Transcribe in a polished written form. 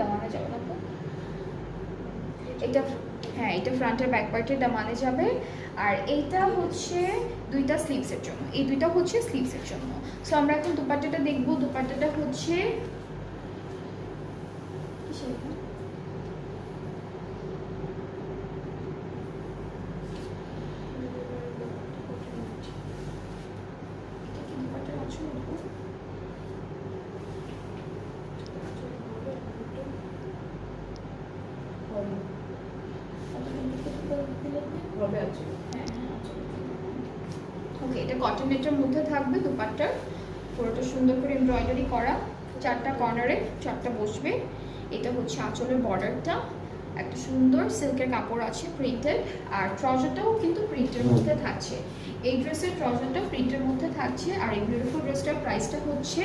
দামানে যাবে না তো এটা, হ্যাঁ এটা ফ্রন্টের ব্যাক পার্টের দামানে যাবে। আর এইটা হচ্ছে দুইটা স্লিভসের জন্য, এই দুইটা হচ্ছে স্লিভসের জন্য। সো আমরা এখন দুপাট্টাটা দেখবো। দুপাট্টাটা হচ্ছে ওকে, এটা কটন নেটের মধ্যে থাকবে দুপাট্টার, পুরোটা সুন্দর করে এমব্রয়ডারি করা, চারটা কর্নারে চারটা বসবে। এটা হচ্ছে আঁচলের বর্ডারটা, একটা সুন্দর সিল্কের কাপড় আছে প্রিন্টেড, আর ট্রাউজারটাও কিন্তু প্রিন্টের মধ্যে থাকছে। এই ড্রেসের ট্রাউজারটা প্রিন্টের মধ্যে থাকছে। আর এই বিউটিফুল ড্রেসটার প্রাইসটা হচ্ছে